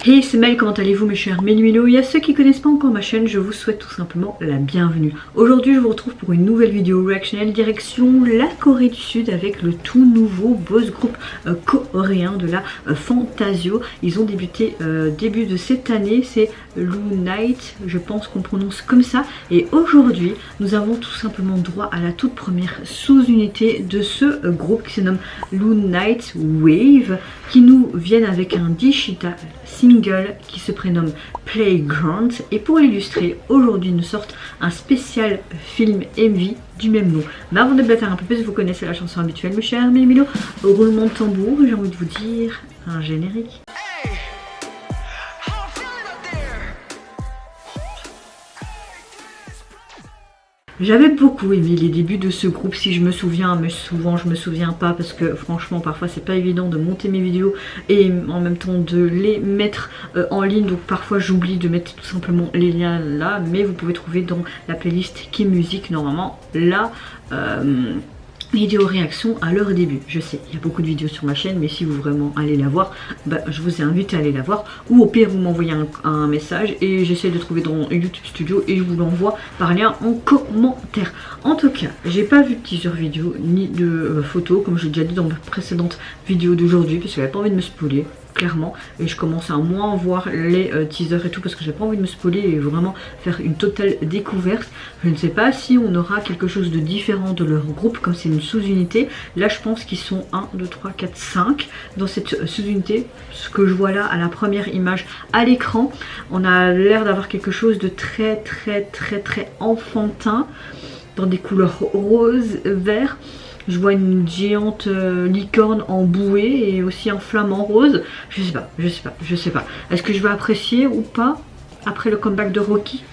Hey c'est Mel, comment allez-vous mes chers Mélumélo? Et à ceux qui connaissent pas encore ma chaîne, je vous souhaite tout simplement la bienvenue. Aujourd'hui je vous retrouve pour une nouvelle vidéo reactionnelle direction la Corée du Sud avec le tout nouveau boys group coréen de la Fantasio. Ils ont débuté début de cette année, c'est Lunite, je pense qu'on prononce comme ça. Et aujourd'hui nous avons tout simplement droit à la toute première sous-unité de ce groupe qui se nomme Lunite Wave, qui nous viennent avec un digital single qui se prénomme Playground. Et pour l'illustrer, aujourd'hui nous sortent un spécial film MV du même nom. Mais avant de bâtir un peu plus, vous connaissez la chanson habituelle mes chers Mélumélo. Au roulement de tambour, j'ai envie de vous dire un générique. J'avais beaucoup aimé les débuts de ce groupe, si je me souviens, mais souvent je me souviens pas parce que franchement parfois c'est pas évident de monter mes vidéos et en même temps de les mettre en ligne, donc parfois j'oublie de mettre tout simplement les liens là, mais vous pouvez trouver dans la playlist qui est musique normalement là. Vidéo réaction à leur début. Je sais, il y a beaucoup de vidéos sur ma chaîne, mais si vous vraiment allez la voir, bah, je vous invite à aller la voir. Ou au pire, vous m'envoyez un message et j'essaie de trouver dans YouTube Studio et je vous l'envoie par lien en commentaire. En tout cas, j'ai pas vu de teaser vidéo ni de photos, comme j'ai déjà dit dans ma précédente vidéo d'aujourd'hui, parce que j'avais pas envie de me spoiler. Clairement, et je commence à moins voir les teasers et tout parce que j'ai pas envie de me spoiler et vraiment faire une totale découverte. Je ne sais pas si on aura quelque chose de différent de leur groupe, comme c'est une sous-unité. Là je pense qu'ils sont 1, 2, 3, 4, 5 dans cette sous-unité. Ce que je vois là à la première image à l'écran, on a l'air d'avoir quelque chose de très enfantin, dans des couleurs rose, vert. Je vois une géante licorne en bouée et aussi un flamant rose. Je sais pas. Est-ce que je vais apprécier ou pas après le comeback de Rocky?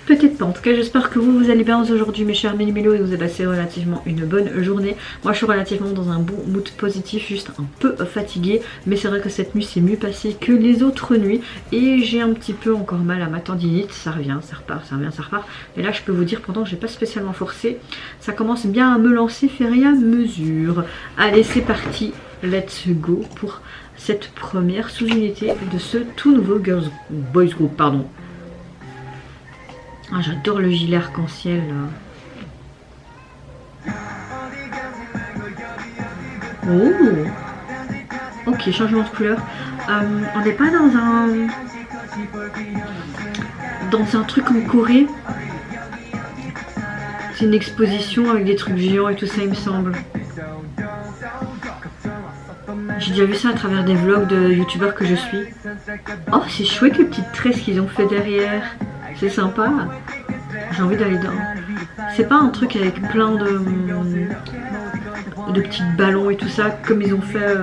Peut-être pas. En tout cas, j'espère que vous allez bien aujourd'hui, mes chers Mélumélo, et que vous avez passé relativement une bonne journée. Moi, je suis relativement dans un bon mood positif, juste un peu fatiguée. Mais c'est vrai que cette nuit, c'est mieux passé que les autres nuits. Et j'ai un petit peu encore mal à ma tendinite. Ça revient, ça repart, ça revient, ça repart. Et là, je peux vous dire, pendant que j'ai pas spécialement forcé, ça commence bien à me lancer, faire et à mesure. Allez, c'est parti. Let's go pour cette première sous-unité de ce tout nouveau boys group, pardon. Ah, j'adore le gilet arc-en-ciel là. Oh, ok, changement de couleur. On n'est pas dans un truc en Corée. C'est une exposition avec des trucs géants et tout ça, il me semble. J'ai déjà vu ça à travers des vlogs de youtubeurs que je suis. Oh, c'est chouette les petites tresses qu'ils ont fait derrière. C'est sympa. J'ai envie d'aller dedans. C'est pas un truc avec plein de petits ballons et tout ça, comme ils ont fait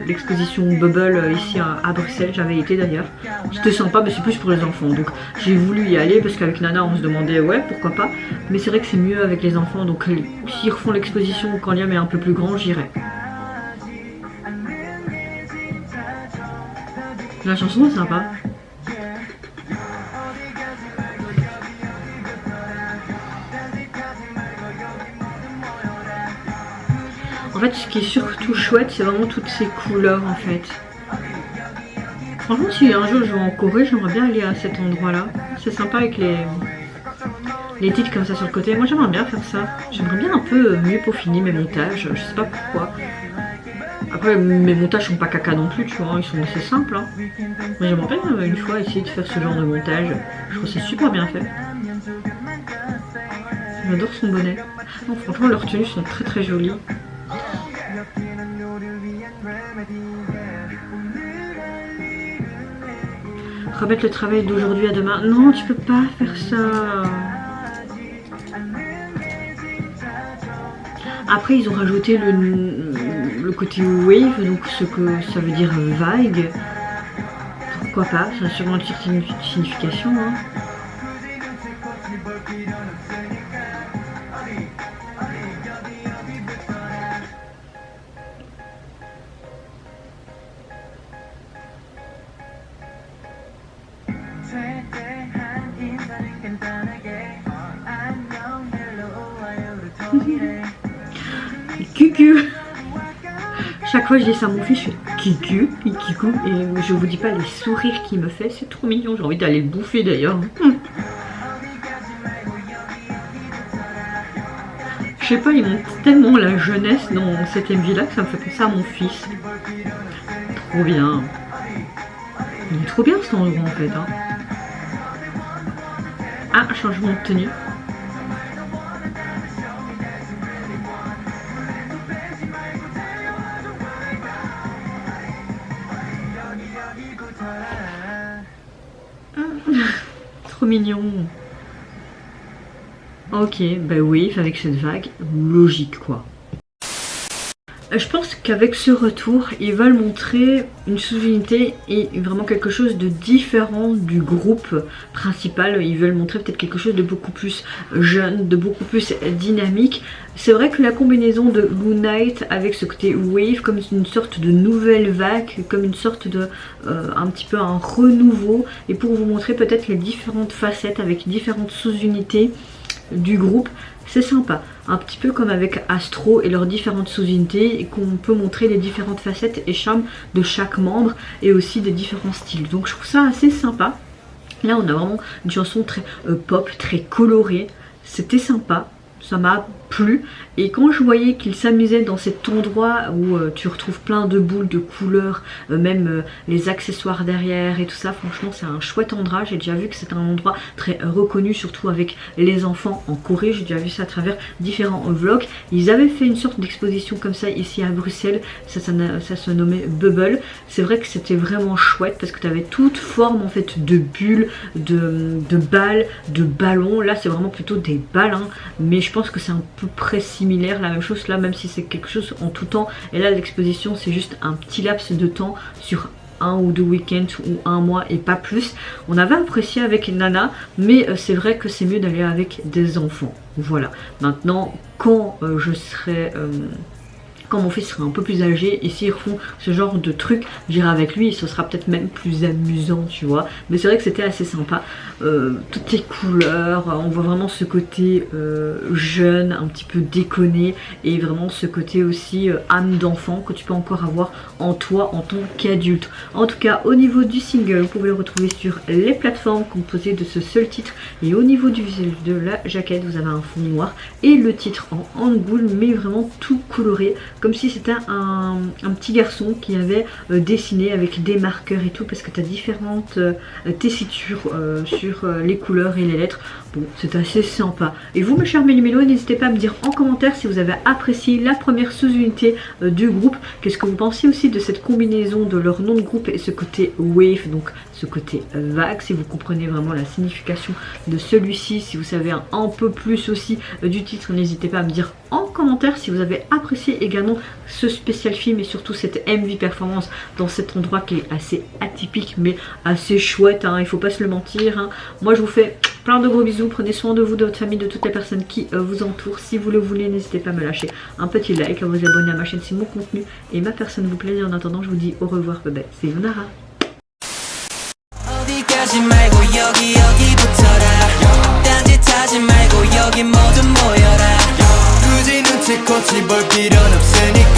l'exposition Bubble ici à Bruxelles. J'avais été d'ailleurs. C'était sympa, mais c'est plus pour les enfants. Donc j'ai voulu y aller parce qu'avec Nana on se demandait ouais pourquoi pas. Mais c'est vrai que c'est mieux avec les enfants. Donc s'ils refont l'exposition quand Liam est un peu plus grand, j'irai. La chanson est sympa. En fait, ce qui est surtout chouette, c'est vraiment toutes ces couleurs en fait. Franchement, si un jour je vais en Corée, j'aimerais bien aller à cet endroit-là. C'est sympa avec les titres comme ça sur le côté. Moi, j'aimerais bien faire ça. J'aimerais bien un peu mieux peaufiner mes montages. Je sais pas pourquoi. Après, mes montages sont pas caca non plus, tu vois. Ils sont assez simples. Hein. Mais j'aimerais bien une fois essayer de faire ce genre de montage. Je trouve que c'est super bien fait. J'adore son bonnet. Non, franchement, leurs tenues sont très jolies. Remettre le travail d'aujourd'hui à demain. Non, tu peux pas faire ça. Après, ils ont rajouté le côté wave, donc ce que ça veut dire vague. Pourquoi pas? Ça a sûrement une certaine signification. Hein. Cucu. Chaque fois que je dis ça à mon fils, je fais Kiku, Kiku, et je vous dis pas les sourires qu'il me fait, c'est trop mignon, j'ai envie d'aller le bouffer d'ailleurs. Je sais pas, il montre tellement la jeunesse dans cette MV là que ça me fait penser à mon fils. Trop bien. Il est trop bien cet endroit en fait. Hein. Ah, changement de tenue. Trop mignon. Ok, bah oui, avec cette vague, logique quoi. Je pense qu'avec ce retour, ils veulent montrer une sous-unité et vraiment quelque chose de différent du groupe principal. Ils veulent montrer peut-être quelque chose de beaucoup plus jeune, de beaucoup plus dynamique. C'est vrai que la combinaison de Moon Knight avec ce côté wave, comme une sorte de nouvelle vague, comme une sorte de un petit peu un renouveau, et pour vous montrer peut-être les différentes facettes avec différentes sous-unités du groupe, c'est sympa, un petit peu comme avec Astro et leurs différentes sous-unités, et qu'on peut montrer les différentes facettes et charmes de chaque membre et aussi des différents styles. Donc je trouve ça assez sympa. Là on a vraiment une chanson très pop, très colorée, c'était sympa. Ça m'a plu, et quand je voyais qu'il s'amusait dans cet endroit où tu retrouves plein de boules de couleurs, même les accessoires derrière et tout ça, franchement c'est un chouette endroit. J'ai déjà vu que c'est un endroit très reconnu, surtout avec les enfants en Corée. J'ai déjà vu ça à travers différents vlogs. Ils avaient fait une sorte d'exposition comme ça ici à Bruxelles, ça se nommait Bubble. C'est vrai que c'était vraiment chouette parce que tu avais toute forme en fait de bulles, de balles, de ballons. Là c'est vraiment plutôt des balles, hein, mais je pense que c'est un peu près similaire, la même chose là, même si c'est quelque chose en tout temps. Et là l'exposition c'est juste un petit laps de temps sur un ou deux week-ends ou un mois et pas plus. On avait apprécié avec Nana, mais c'est vrai que c'est mieux d'aller avec des enfants. Voilà. Maintenant quand je serai quand mon fils sera un peu plus âgé, et s'ils refont ce genre de truc, j'irai avec lui et ce sera peut-être même plus amusant, tu vois. Mais c'est vrai que c'était assez sympa. Toutes les couleurs, on voit vraiment ce côté jeune, un petit peu déconné, et vraiment ce côté aussi âme d'enfant que tu peux encore avoir en toi en tant qu'adulte. En tout cas, au niveau du single, vous pouvez le retrouver sur les plateformes composées de ce seul titre, et au niveau du visuel de la jaquette, vous avez un fond noir et le titre en hangul, mais vraiment tout coloré, comme si c'était un petit garçon qui avait dessiné avec des marqueurs et tout, parce que tu as différentes tessitures sur les couleurs et les lettres. Bon, c'est assez sympa. Et vous mes chers méli-mélos, n'hésitez pas à me dire en commentaire si vous avez apprécié la première sous-unité du groupe. Qu'est-ce que vous pensez aussi de cette combinaison de leur nom de groupe et ce côté wave, donc ce côté vague, si vous comprenez vraiment la signification de celui-ci, si vous savez un peu plus aussi du titre, n'hésitez pas à me dire en commentaire si vous avez apprécié également ce spécial film et surtout cette MV performance dans cet endroit qui est assez atypique mais assez chouette, hein, il faut pas se le mentir, hein. Moi je vous fais plein de gros bisous, prenez soin de vous, de votre famille, de toutes les personnes qui vous entourent. Si vous le voulez, n'hésitez pas à me lâcher un petit like, à vous abonner à ma chaîne si mon contenu et ma personne vous plaît. Et en attendant, je vous dis au revoir, bye bye, c'est Yonara. 굳이 눈치껏 볼 필요는 없으니까